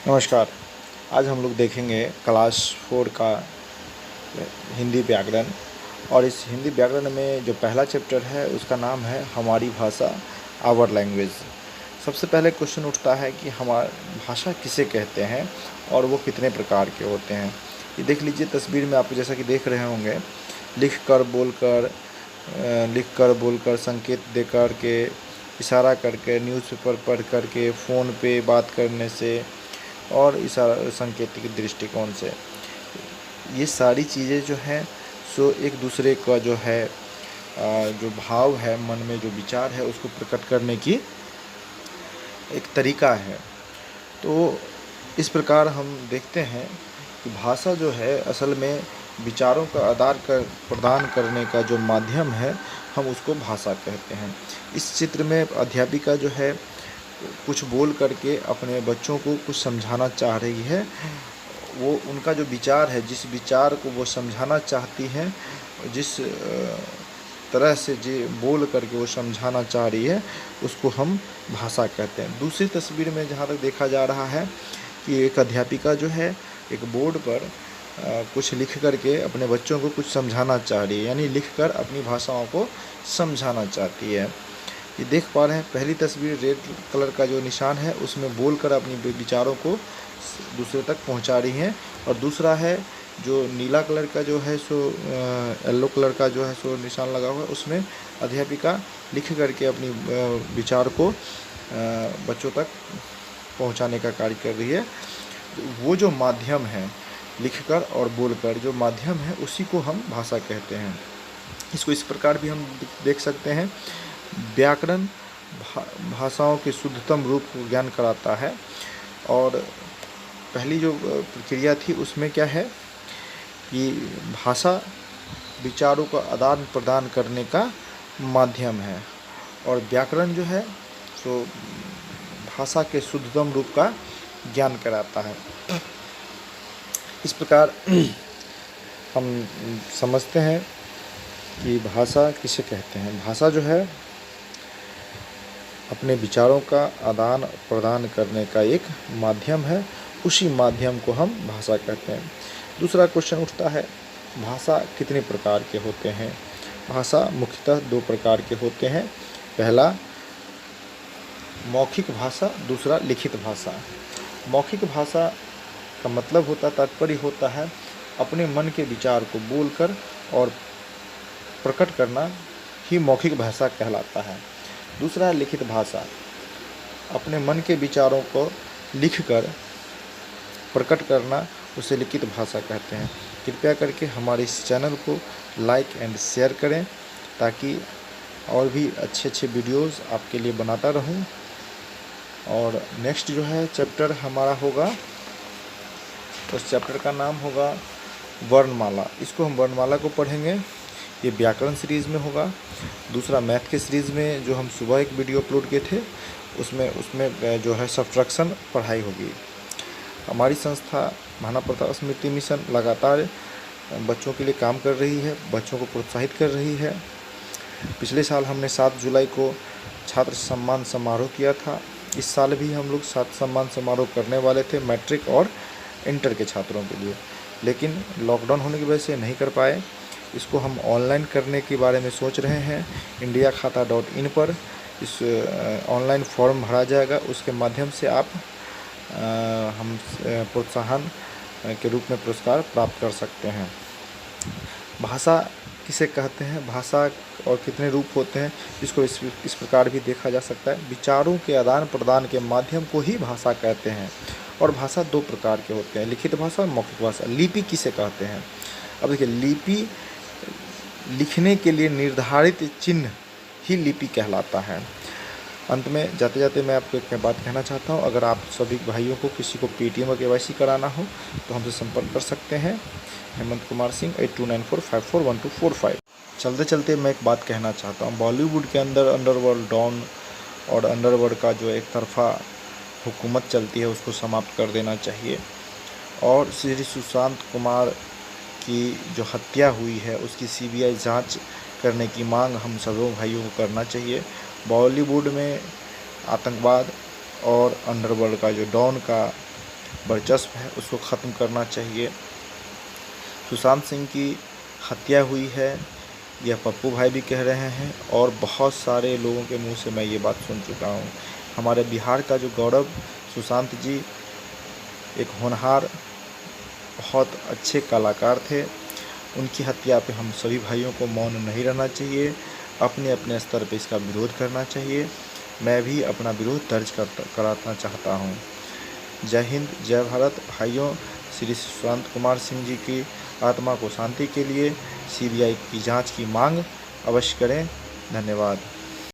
नमस्कार। आज हम लोग देखेंगे क्लास 4 का हिंदी व्याकरण। और इस हिंदी व्याकरण में जो पहला चैप्टर है उसका नाम है हमारी भाषा, आवर लैंग्वेज। सबसे पहले क्वेश्चन उठता है कि हमारी भाषा किसे कहते हैं और वो कितने प्रकार के होते हैं। ये देख लीजिए तस्वीर में, आप जैसा कि देख रहे होंगे, लिख कर बोलकर, संकेत दे कर के, इशारा करके, न्यूज़पेपर पढ़ करके, फ़ोन पे बात करने से और इशारा सांकेतिक दृष्टिकोण से, ये सारी चीज़ें जो हैं सो एक दूसरे का जो है जो भाव है, मन में जो विचार है उसको प्रकट करने की एक तरीका है। तो इस प्रकार हम देखते हैं कि भाषा जो है असल में विचारों का आदान प्रदान करने का जो माध्यम है, हम उसको भाषा कहते हैं। इस चित्र में अध्यापिका जो है कुछ बोल करके अपने बच्चों को कुछ समझाना चाह रही है। वो उनका जो विचार है, जिस विचार को वो समझाना चाहती है, जिस तरह से बोल करके वो समझाना चाह रही है, उसको हम भाषा कहते हैं। दूसरी तस्वीर में जहाँ तक देखा जा रहा है कि एक अध्यापिका जो है एक बोर्ड पर कुछ लिख करके अपने बच्चों को कुछ समझाना चाह रही है, यानी लिखकर अपनी भाषाओं को समझाना चाहती है। ये देख पा रहे हैं, पहली तस्वीर रेड कलर का जो निशान है उसमें बोलकर अपनी विचारों को दूसरे तक पहुंचा रही हैं, और दूसरा है जो नीला कलर का जो है सो येलो कलर का जो है सो निशान लगा हुआ है, उसमें अध्यापिका लिख करके अपनी विचार को बच्चों तक पहुंचाने का कार्य कर रही है। वो जो माध्यम है, लिखकर और बोलकर जो माध्यम है, उसी को हम भाषा कहते हैं। इसको इस प्रकार भी हम देख सकते हैं। व्याकरण भाषाओं के शुद्धतम रूप को ज्ञान कराता है, और पहली जो प्रक्रिया थी उसमें क्या है कि भाषा विचारों का आदान प्रदान करने का माध्यम है, और व्याकरण जो है तो भाषा के शुद्धतम रूप का ज्ञान कराता है। इस प्रकार हम समझते हैं कि भाषा किसे कहते हैं। भाषा जो है अपने विचारों का आदान प्रदान करने का एक माध्यम है, उसी माध्यम को हम भाषा कहते हैं। दूसरा क्वेश्चन उठता है, भाषा कितने प्रकार के होते हैं। भाषा मुख्यतः दो प्रकार के होते हैं। पहला मौखिक भाषा, दूसरा लिखित भाषा। मौखिक भाषा का मतलब तात्पर्य होता है अपने मन के विचार को बोलकर और प्रकट करना ही मौखिक भाषा कहलाता है। दूसरा है लिखित भाषा, अपने मन के विचारों को लिखकर प्रकट करना, उसे लिखित भाषा कहते हैं। कृपया करके हमारे इस चैनल को लाइक एंड शेयर करें, ताकि और भी अच्छे अच्छे वीडियोस आपके लिए बनाता रहूं। और नेक्स्ट जो है चैप्टर हमारा होगा, उस चैप्टर का नाम होगा वर्णमाला। इसको हम वर्णमाला को पढ़ेंगे। ये व्याकरण सीरीज़ में होगा। दूसरा मैथ के सीरीज़ में जो हम सुबह एक वीडियो अपलोड किए थे, उसमें जो है सब्ट्रैक्शन पढ़ाई होगी। हमारी संस्था महाराणा प्रताप स्मृति मिशन लगातार बच्चों के लिए काम कर रही है, बच्चों को प्रोत्साहित कर रही है। पिछले साल हमने 7 जुलाई को छात्र सम्मान समारोह किया था। इस साल भी हम लोग छात्र सम्मान समारोह करने वाले थे मैट्रिक और इंटर के छात्रों के लिए, लेकिन लॉकडाउन होने की वजह से नहीं कर पाए। इसको हम ऑनलाइन करने के बारे में सोच रहे हैं। indiakhata.in पर इस ऑनलाइन फॉर्म भरा जाएगा, उसके माध्यम से आप हम प्रोत्साहन के रूप में पुरस्कार प्राप्त कर सकते हैं। भाषा किसे कहते हैं, भाषा और कितने रूप होते हैं, इसको इस प्रकार भी देखा जा सकता है। विचारों के आदान प्रदान के माध्यम को ही भाषा कहते हैं। और भाषा दो प्रकार के होते हैं, लिखित भाषा और मौखिक भाषा। लिपि किसे कहते हैं। अब देखिए, लिपि लिखने के लिए निर्धारित चिन्ह ही लिपि कहलाता है। अंत में जाते जाते मैं आपको एक बात कहना चाहता हूँ, अगर आप सभी भाइयों को किसी को पेटीएम और KYC कराना हो तो हमसे संपर्क कर सकते हैं। हेमंत कुमार सिंह 8294541245। चलते चलते मैं एक बात कहना चाहता हूँ, बॉलीवुड के अंदर अंडरवर्ल्ड डॉन और अंडरवर्ल्ड का जो एक तरफा हुकूमत चलती है उसको समाप्त कर देना चाहिए, और श्री सुशांत कुमार की जो हत्या हुई है उसकी CBI जांच करने की मांग हम सभी भाइयों को करना चाहिए। बॉलीवुड में आतंकवाद और अंडरवर्ल्ड का जो डॉन का वर्चस्व है उसको ख़त्म करना चाहिए। सुशांत सिंह की हत्या हुई है, यह पप्पू भाई भी कह रहे हैं और बहुत सारे लोगों के मुंह से मैं ये बात सुन चुका हूँ। हमारे बिहार का जो गौरव सुशांत जी एक होनहार, बहुत अच्छे कलाकार थे। उनकी हत्या पे हम सभी भाइयों को मौन नहीं रहना चाहिए, अपने अपने स्तर पे इसका विरोध करना चाहिए। मैं भी अपना विरोध दर्ज कराना चाहता हूँ। जय हिंद, जय भारत। भाइयों, श्री सुशांत कुमार सिंह जी की आत्मा को शांति के लिए सीबीआई की जांच की मांग अवश्य करें। धन्यवाद।